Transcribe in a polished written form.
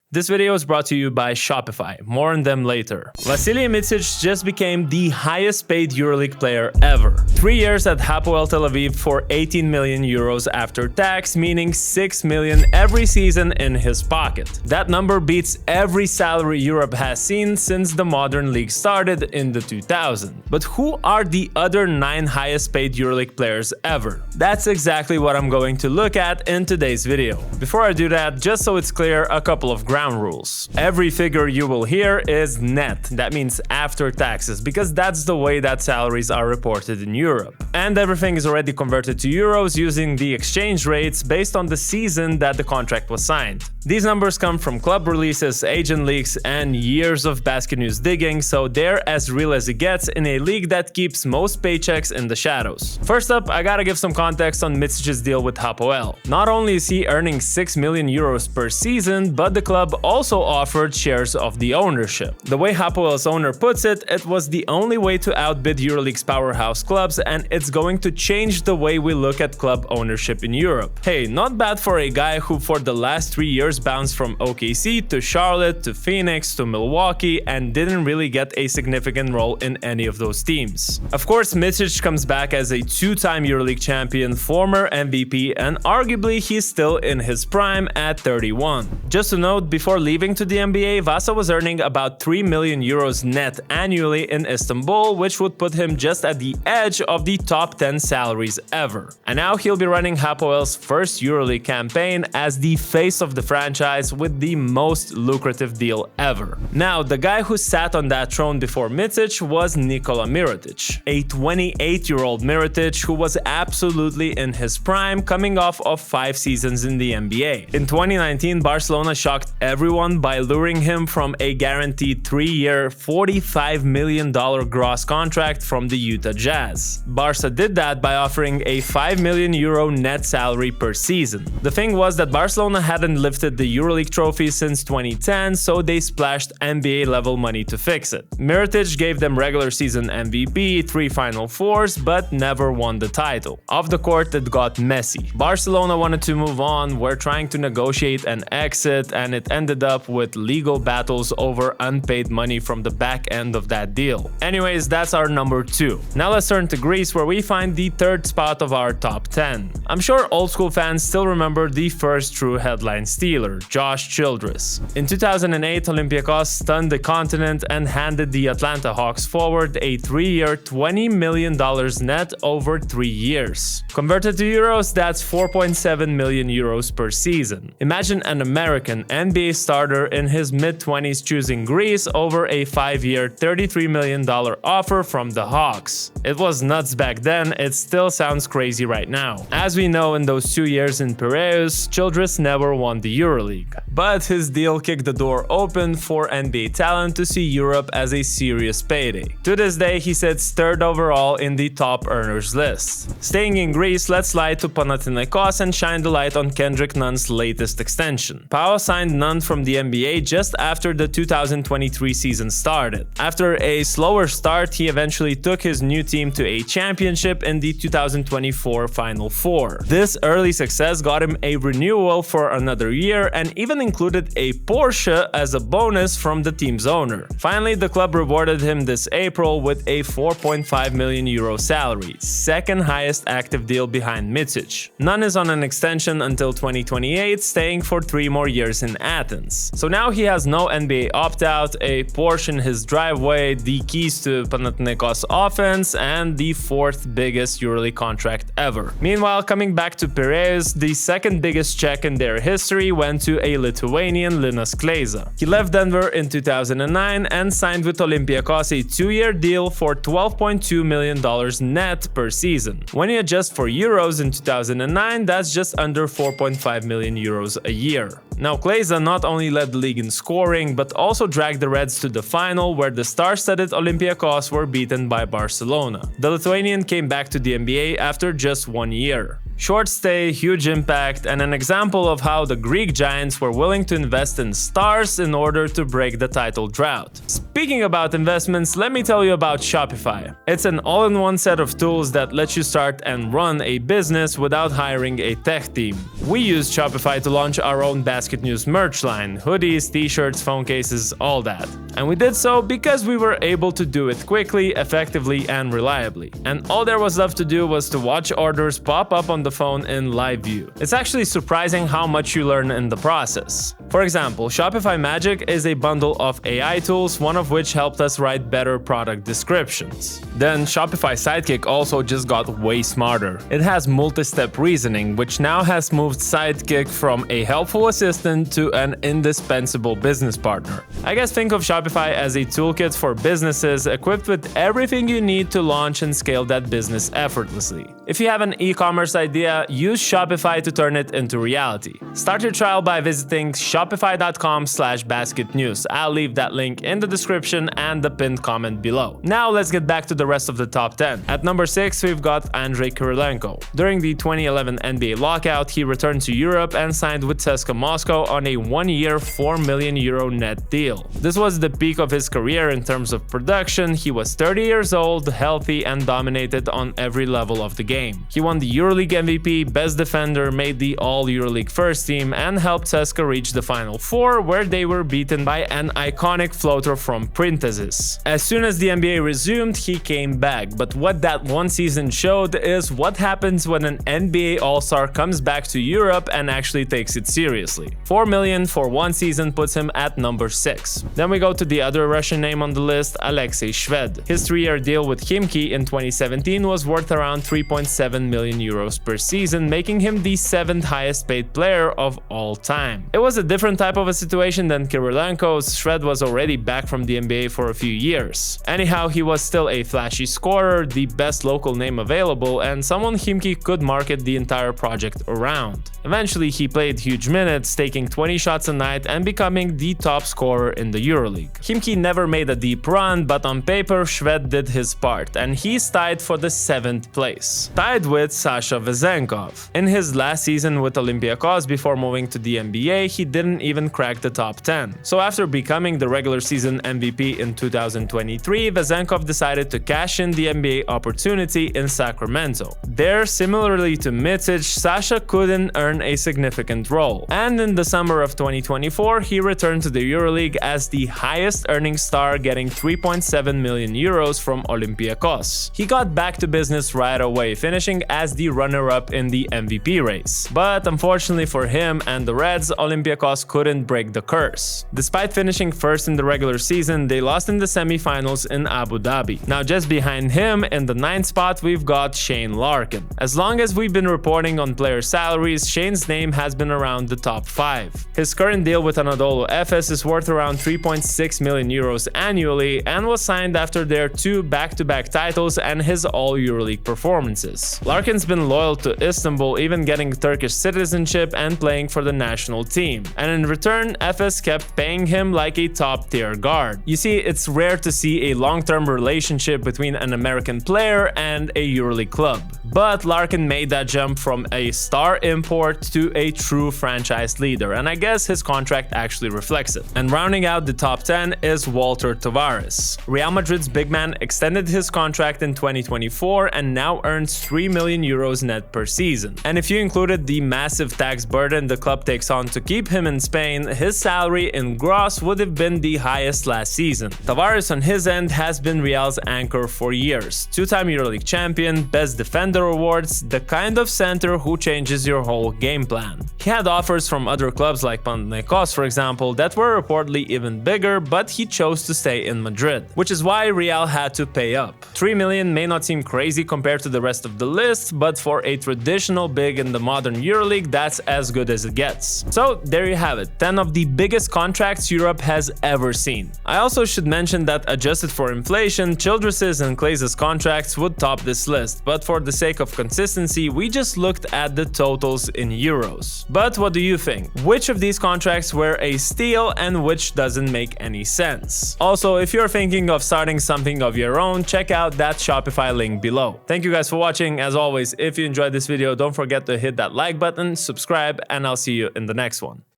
This video is brought to you by Shopify. More on them later. Vasilije Micic just became the highest paid EuroLeague player ever. 3 years at Hapoel Tel Aviv for 18 million euros after tax, meaning 6 million every season in his pocket. That number beats every salary Europe has seen since the modern league started in the 2000s. But who are the other 9 highest paid EuroLeague players ever? That's exactly what I'm going to look at in today's video. Before I do that, just so it's clear, a couple of ground rules. Every figure you will hear is net, that means after taxes, because that's the way that salaries are reported in Europe. And everything is already converted to euros using the exchange rates based on the season that the contract was signed. These numbers come from club releases, agent leaks, and years of BasketNews digging, so they're as real as it gets in a league that keeps most paychecks in the shadows. First up, I gotta give some context on Micic's deal with Hapoel. Not only is he earning 6 million euros per season, but the club also offered shares of the ownership. The way Hapoel's owner puts it, it was the only way to outbid EuroLeague's powerhouse clubs, and it's going to change the way we look at club ownership in Europe. Hey, not bad for a guy who for the last 3 years bounced from OKC to Charlotte to Phoenix to Milwaukee and didn't really get a significant role in any of those teams. Of course, Micic comes back as a 2-time EuroLeague champion, former MVP, and arguably he's still in his prime at 31. Just to note, before leaving to the NBA, Vasa was earning about 3 million euros net annually in Istanbul, which would put him just at the edge of the top 10 salaries ever. And now he'll be running Hapoel's first EuroLeague campaign as the face of the franchise with the most lucrative deal ever. Now, the guy who sat on that throne before Micic was Nikola Mirotic, a 28-year-old Mirotic who was absolutely in his prime, coming off of 5 seasons in the NBA. In 2019, Barcelona shocked everyone by luring him from a guaranteed 3-year, $45 million gross contract from the Utah Jazz. Barca did that by offering a 5 million euro net salary per season. The thing was that Barcelona hadn't lifted the EuroLeague trophy since 2010, so they splashed NBA-level money to fix it. Mirotic gave them regular season MVP, 3 Final Fours, but never won the title. Off the court, it got messy. Barcelona wanted to move on, were trying to negotiate an exit, and it ended up with legal battles over unpaid money from the back end of that deal. Anyways, that's our number 2. Now let's turn to Greece, where we find the 3rd spot of our top 10. I'm sure old school fans still remember the first true headline stealer, Josh Childress. In 2008, Olympiacos stunned the continent and handed the Atlanta Hawks forward a 3-year, $20 million net over 3 years. Converted to euros, that's 4.7 million euros per season. Imagine an American NBA starter in his mid-20s choosing Greece over a 5-year, $33 million offer from the Hawks. It was nuts back then, it still sounds crazy right now. As we know, in those 2 years in Piraeus, Childress never won the EuroLeague. But his deal kicked the door open for NBA talent to see Europe as a serious payday. To this day, he sits 3rd overall in the top earners list. Staying in Greece, let's slide to Panathinaikos and shine the light on Kendrick Nunn's latest extension. Pau signed Nunn from the NBA just after the 2023 season started. After a slower start, he eventually took his new team to a championship in the 2024 Final Four. This early success got him a renewal for another year and even included a Porsche as a bonus from the team's owner. Finally, the club rewarded him this April with a 4.5 million euro salary, 2nd highest active deal behind Micic. Nunn is on an extension until 2028, staying for 3 more years in Athens. So now he has no NBA opt-out, a Porsche in his driveway, the keys to Panathinaikos offense, and the 4th biggest EuroLeague contract ever. Meanwhile, coming back to Piraeus, the 2nd biggest check in their history went to a Lithuanian, Linas Kleiza. He left Denver in 2009 and signed with Olympiacos a 2-year deal for $12.2 million net per season. When you adjust for euros in 2009, that's just under 4.5 million euros a year. Now, Kleiza not only led the league in scoring, but also dragged the Reds to the final, where the star-studded Olympiacos were beaten by Barcelona. The Lithuanian came back to the NBA after just 1 year. Short stay, huge impact, and an example of how the Greek giants were willing to invest in stars in order to break the title drought. Speaking about investments, let me tell you about Shopify. It's an all-in-one set of tools that lets you start and run a business without hiring a tech team. We used Shopify to launch our own BasketNews merch line, hoodies, t-shirts, phone cases, all that. And we did so because we were able to do it quickly, effectively, and reliably. And all there was left to do was to watch orders pop up on the phone in live view. It's actually surprising how much you learn in the process. For example, Shopify Magic is a bundle of AI tools, one of which helped us write better product descriptions. Then Shopify Sidekick also just got way smarter. It has multi-step reasoning, which now has moved Sidekick from a helpful assistant to an indispensable business partner. I guess think of Shopify as a toolkit for businesses equipped with everything you need to launch and scale that business effortlessly. If you have an e-commerce idea, use Shopify to turn it into reality. Start your trial by visiting shopify.com/basketnews. I'll leave that link in the description and the pinned comment below. Now let's get back to the rest of the top 10. At number 6, we've got Andrei Kirilenko. During the 2011 NBA lockout, he returned to Europe and signed with CSKA Moscow on a one-year €4 million net deal. This was the peak of his career in terms of production. He was 30 years old, healthy, and dominated on every level of the game. He won the EuroLeague MVP, Best Defender, made the All-EuroLeague first team, and helped CSKA reach the Final Four, where they were beaten by an iconic floater from Printezis. As soon as the NBA resumed, he came back, but what that one season showed is what happens when an NBA All-Star comes back to Europe and actually takes it seriously. $4 million for one season puts him at number 6. Then we go to the other Russian name on the list, Alexei Shved. His 3-year deal with Khimki in 2017 was worth around €3.7 million per season, making him the 7th highest paid player of all time. It was a different type of a situation than Kirilenko's. Shved was already back from the NBA for a few years. Anyhow, he was still a flashy scorer, the best local name available, and someone Khimki could market the entire project around. Eventually, he played huge minutes, taking 20 shots a night and becoming the top scorer in the EuroLeague. Khimki never made a deep run, but on paper, Shved did his part, and he's tied for the 7th place, tied with Sasha Vezenkov. In his last season with Olympiacos before moving to the NBA, he didn't even crack the top 10. So after becoming the regular season MVP in 2023, Vezenkov decided to cash in the NBA opportunity in Sacramento. There, similarly to Micic, Sasha couldn't earn a significant role. And in the summer of 2024, he returned to the EuroLeague as the highest earning star, getting €3.7 million from Olympiacos. He got back to business right away, finishing as the runner-up in the MVP race. But unfortunately for him and the Reds, Olympiacos couldn't break the curse. Despite finishing first in the regular season, they lost in the semifinals in Abu Dhabi. Now just behind him, in the 9th spot, we've got Shane Larkin. As long as we've been reporting on player salaries, Shane's name has been around the top 5. His current deal with Anadolu Efes is worth around €3.6 million annually and was signed after their 2 back-to-back titles and his all-EuroLeague performances. Larkin's been loyal to Istanbul, even getting Turkish citizenship and playing for the national team. And in return, Efes kept paying him like a top-tier guard. You see, it's rare to see a long-term relationship between an American player and a EuroLeague club. But Larkin made that jump from a star import to a true franchise leader, and I guess his contract actually reflects it. And rounding out the top 10 is Walter Tavares. Real Madrid's big man extended his contract in 2024 and now earns €3 million net per season. And if you included the massive tax burden the club takes on to keep him in Spain, his salary in gross would have been the highest last season. Tavares on his end has been Real's anchor for years. 2-time EuroLeague champion, best defender awards, the kind of center who changes your whole game plan. He had offers from other clubs like Panathinaikos, for example, that were reportedly even bigger, but he chose to stay in Madrid, which is why Real had to pay up. $3 million may not seem crazy compared to the rest of the list, but for a traditional big in the modern EuroLeague, that's as good as it gets. So there you have it, 10 of the biggest contracts Europe has ever seen. I also should mention that adjusted for inflation, Childress's and Claes's contracts would top this list, but for the sake of consistency, we just looked at the totals in euros. But what do you think? Which of these contracts were a steal and which doesn't make any sense? Also, if you're thinking of starting something of your own, check out that Shopify link below. Thank you guys for watching. As always, if you enjoyed this video, don't forget to hit that like button, subscribe, and I'll see you in the next one.